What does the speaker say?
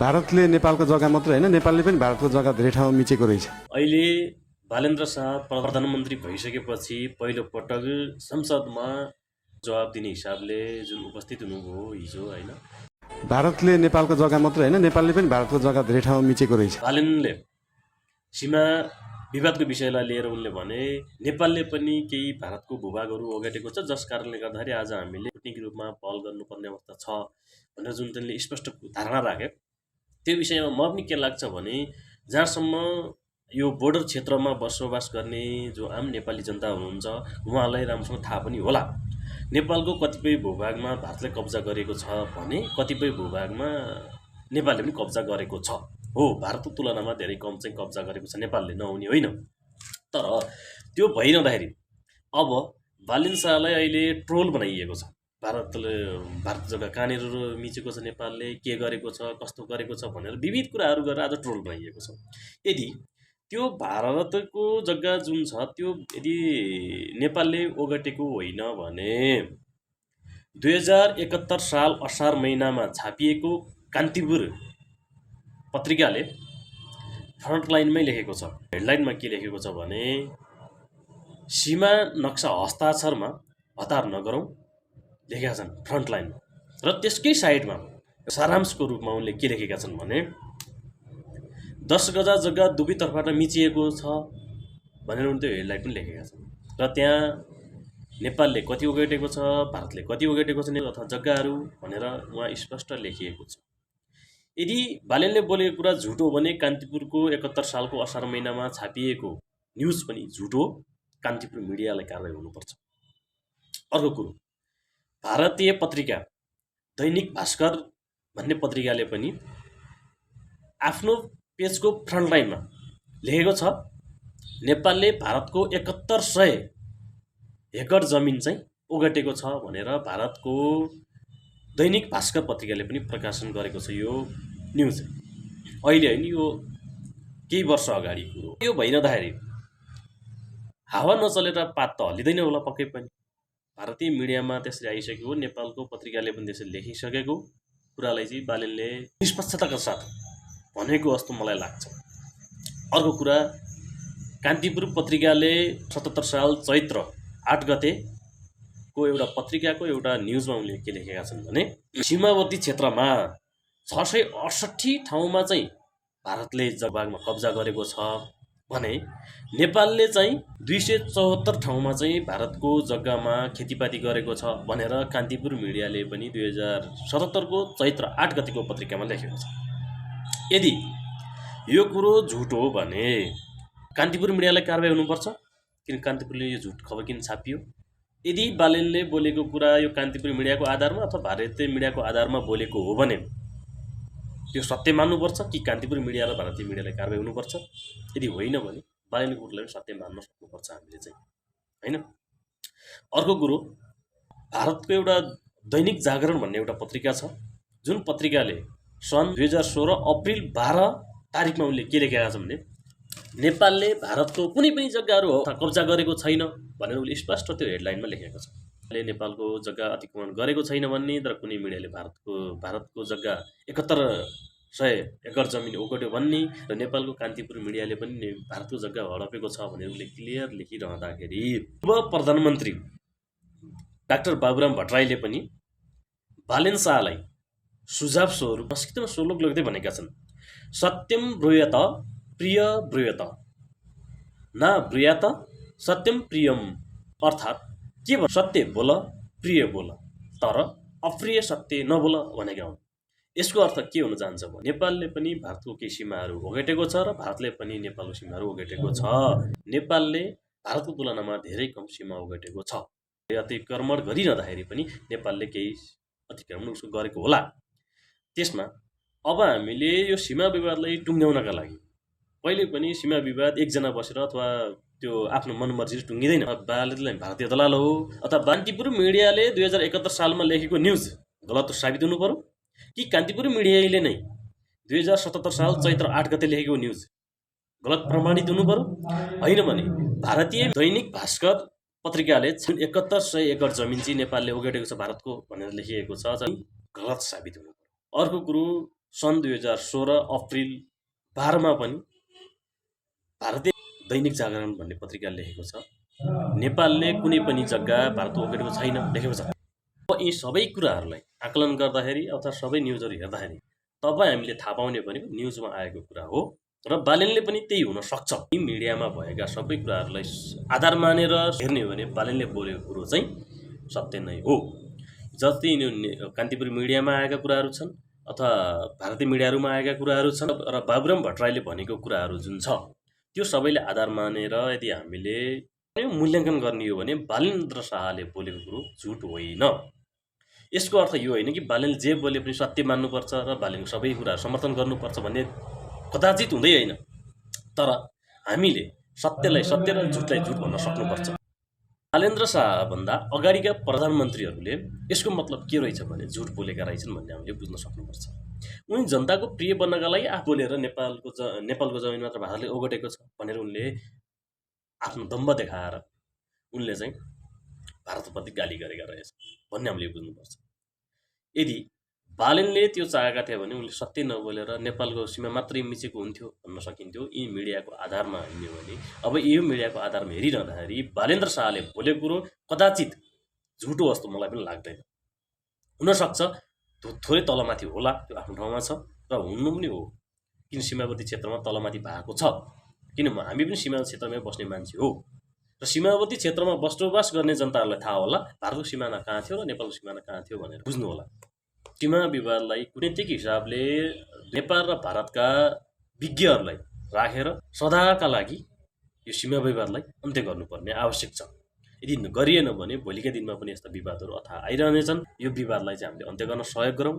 भारतले नेपालको जग्गा मात्र हैन, नेपालले पनि भारतको जग्गा धेरै ठाउँमा मिचेको रहेछ। अहिले बालेन्द्र शाह प्रधानमन्त्री भइसकेपछि पहिलो पटक संसदमा जवाब दिने हिसाबले जुन उपस्थित हुनुभयो हिजो हैन, भारतले नेपालको जग्गा मात्र हैन, नेपालले पनि भारतको जग्गा धेरै ठाउँमा मिचेको रहेछ। बालेनले सीमा विवादको विषयलाई लिएर उनले भने नेपालले पनि केही भारतको भूभागहरू ओगटेको छ, जस कारणले गर्दाखेरि आज हामीले कूटनीतिक रूपमा पहल गर्नुपर्ने अवस्था छ भनेर जुन तिनले स्पष्ट धारणा राखे। त्यो विषयमा म पनि के लाग्छ भने जहाँसम्म यो बोर्डर क्षेत्रमा बसोबास गर्ने जो आम नेपाली जनता हुनुहुन्छ उहाँलाई राम्रोसँग थाहा पनि होला नेपालको कतिपय भूभागमा भारतले कब्जा गरेको छ भने कतिपय भूभागमा नेपालले पनि कब्जा गरेको छ। हो, भारतको तुलनामा धेरै कम चाहिँ कब्जा गरेको छ नेपालले, नहुने होइन। तर त्यो भइरहँदाखेरि अब बालेन शाहलाई अहिले ट्रोल बनाइएको छ। भारत जग्गा कहाँनिर मिचेको छ, नेपालले के गरेको छ, कस्तो गरेको छ भनेर विविध कुराहरू गरेर आज ट्रोल बनाइएको छ। यदि त्यो भारतको जग्गा जुन छ त्यो यदि नेपालले ओगटेको होइन भने 2071 साल असार महिनामा छापिएको कान्तिपुर पत्रिकाले फ्रन्टलाइनमै लेखेको छ। हेडलाइनमा के लेखेको छ भने सीमा नक्सा हस्ताक्षरमा हतार नगरौँ लेखेका छन् फ्रन्टलाइनमा। र त्यसकै साइडमा सारांशको रूपमा उनले के लेखेका छन् भने 10 गजा जग्गा दुवैतर्फबाट मिचिएको छ भनेर उनले त्यो हेडलाइन पनि लेखेका छन्। र त्यहाँ नेपालले कति ओगटेको छ, भारतले कति ओगटेको छ अथवा जग्गाहरू भनेर उहाँ स्पष्ट लेखिएको छ। यदि बालेनले बोलेको कुरा झुटो हो भने कान्तिपुरको 71 सालको असार महिनामा छापिएको न्युज पनि झुटो, कान्तिपुर मिडियालाई कारबाही हुनुपर्छ। अर्को कुरो, भारतीय पत्रिका दैनिक भास्कर भन्ने पत्रिकाले पनि आफ्नो पेजको फ्रन्टलाइनमा लेखेको छ नेपालले भारतको 7100 हेक्टर जमिन चाहिँ ओगटेको छ भनेर भारतको दैनिक भास्कर पत्रिकाले पनि प्रकाशन गरेको छ यो न्युज। अहिले होइन, यो केही वर्ष अगाडि कुरो। यो भइरहँदाखेरि हावा नचलेर पात त हल्लिँदैन होला पक्कै पनि। भारतीय मिडियामा त्यसरी आइसकेको, नेपालको पत्रिकाले पनि त्यसरी लेखिसकेको कुरालाई चाहिँ बालेनले निष्पक्षताका साथ भनेको जस्तो मलाई लाग्छ। अर्को कुरा, कान्तिपुर पत्रिकाले 77 साल चैत्र 8 गतेको एउटा पत्रिकाको एउटा न्युजमा उनले के लेखेका छन् भने सीमावर्ती क्षेत्रमा 668 ठाउँमा चाहिँ भारतले जग्गामा कब्जा गरेको छ भने नेपालले चाहिँ 274 ठाउँमा चाहिँ भारतको जग्गामा खेतीपाती गरेको छ भनेर कान्तिपुर मिडियाले पनि 2077 को चैत्र 8 गतेको पत्रिकामा लेखेको छ। यदि यो कुरो झुट हो भने कान्तिपुर मिडियालाई कारबाही हुनुपर्छ, किन कान्तिपुरले यो झुट खबर किन छापियो। यदि बालेनले बोलेको कुरा यो कान्तिपुर मिडियाको आधारमा अथवा भारतीय मिडियाको आधारमा बोलेको हो भने त्यो सत्य मान्नुपर्छ कि कान्तिपुर मिडिया र भारतीय मिडियालाई कारबाही हुनुपर्छ। यदि होइन भने बालेनको कुरालाई सत्य मान्न सक्नुपर्छ हामीले चाहिँ, हैन। अर्को कुरो, भारतको एउटा दैनिक जागरण भन्ने एउटा पत्रिका छ जुन पत्रिकाले सन् 2016 अप्रिल 12 तारिकमा उनले के लेखेका छन् भने नेपालले भारतको कुनै पनि जग्गाहरू कब्जा गरेको छैन भनेर उनले स्पष्ट त्यो हेडलाइनमा लेखेको छ। नेपालको जग्गा अतिक्रमण गरेको छैन भन्ने, तर कुनै मिडियाले भारतको जग्गा 7100 एकड जमिन ओगट्यो भन्ने र नेपालको कान्तिपुर मिडियाले पनि भारतको जग्गा हडपेको छ भनेर उनले क्लियर लेखिरहँदाखेरि पूर्व प्रधानमन्त्री डाक्टर बाबुराम भट्टराईले पनि बालेन शाहलाई सुझाव स्वरूप संस्कृतमा श्लोक लेख्दै भनेका छन्, सत्यम ब्रूयत प्रिय ब्रूयत न ब्रूयात सत्यम प्रियम। अर्थात् के भन्छ, सत्य बोल, प्रिय बोल, तर अप्रिय सत्य नबोल भनेका हुन्। यसको अर्थ के हुन जान्छ भने नेपालले पनि भारतको केही सीमाहरू ओगटेको छ र भारतले पनि नेपालको सीमाहरू ओगटेको छ। नेपालले भारतको तुलनामा धेरै कम सीमा ओगटेको छ। अतिक्रमण गरिरहँदाखेरि पनि नेपालले केही अतिक्रमण उसको गरेको होला। त्यसमा अब हामीले यो सीमा विवादलाई टुङ्ग्याउनका लागि कहिले पनि सीमा विवाद एकजना बसेर अथवा त्यो आफ्नो मनमर्जीले टुङ्गिँदैन। बालेनलाई भारतीय दलाल हो अथवा कान्तिपुर मिडियाले 2071 सालमा लेखेको न्युज गलत साबित हुनु पर्यो कि कान्तिपुर मिडियाले नै 2077 साल चैत्र 8 गते लेखेको न्युज गलत प्रमाणित हुनु पर्यो। होइन भने भारतीय दैनिक भास्कर पत्रिकाले 7100 एकड जमिन चाहिँ नेपालले ओगटेको छ भारतको भनेर लेखिएको छ, गलत साबित हुनु पर्यो। अर्को कुरो, सन् 2016 अप्रिल 12मा पनि भारतीय दैनिक जागरण भन्ने पत्रिकाले लेखेको छ नेपालले कुनै पनि जग्गा भारत ओगटेको छैन लेखेको छ। यी सबै कुराहरूलाई आकलन गर्दाखेरि अथवा सबै न्युजहरू हेर्दाखेरि तब हामीले थाहा पाउने भनेको न्युजमा आएको कुरा हो र बालेनले पनि त्यही हुन सक्छ। यी मिडियामा भएका सबै कुराहरूलाई आधार मानेर हेर्ने हो भने बालेनले बोलेको कुरो चाहिँ सत्य नै हो। जति कान्तिपुर मिडियामा आएका कुराहरू छन् अथवा भारतीय मिडियाहरूमा आएका कुराहरू छन् र बाबुराम भट्टराईले भनेको कुराहरू जुन छ त्यो सबैले आधार मानेर यदि हामीले मूल्याङ्कन गर्ने हो भने बालेन्द्र शाहले बोलेको कुरो झुट होइन। यसको अर्थ यो होइन कि बालेनले जे बोले पनि सत्य मान्नुपर्छ र बालेनको सबै कुराहरू समर्थन गर्नुपर्छ भन्ने कदाचित हुँदै होइन। तर हामीले सत्यलाई सत्य र झुटलाई झुट भन्न सक्नुपर्छ। बालेन्द्र शाहभन्दा अगाडिका प्रधानमन्त्रीहरूले यसको मतलब के रहेछ भने झुट बोलेका रहेछन् भन्ने हामीले बुझ्न सक्नुपर्छ। उनी जनताको प्रिय बन्नका लागि आफू बोलेर नेपालको जमिन मात्र भारतले ओगटेको छ भनेर उनले आफ्नो दम्ब देखाएर उनले चाहिँ भारतप्रति गाली गरेका रहेछ भन्ने हामीले बुझ्नुपर्छ। यदि बालेनले त्यो चाहेका थिए भने उनले सत्य नबोलेर नेपालको सीमा मात्रै मिचेको हुन्थ्यो भन्न सकिन्थ्यो। यी मिडियाको आधारमा हिँड्यो भने अब यो मिडियाको आधारमा हेरिरहँदाखेरि बालेन्द्र शाहले बोलेको कुरो कदाचित झुटो जस्तो मलाई पनि लाग्दैन। हुनसक्छ थोरै तलमाथि होला, त्यो आफ्नो ठाउँमा छ र हुनु पनि हो, किन सीमावर्ती क्षेत्रमा तलमाथि भएको छ। किन हामी पनि सीमा क्षेत्रमै बस्ने मान्छे हो र सीमावर्ती क्षेत्रमा बसोबास गर्ने जनताहरूलाई थाहा होला भारतको सिमाना कहाँ थियो र नेपालको सिमाना कहाँ थियो भनेर बुझ्नु होला। सीमा विवादलाई कुनैतिक हिसाबले नेपाल र भारतका विज्ञहरूलाई राखेर सदाका लागि यो सीमा विवादलाई अन्त्य गर्नुपर्ने आवश्यक छ। यदि गरिएन भने भोलिका दिनमा पनि यस्ता विवादहरू अथवा आइरहनेछन्। यो विवादलाई चाहिँ हामीले अन्त्य गर्न सहयोग गरौँ।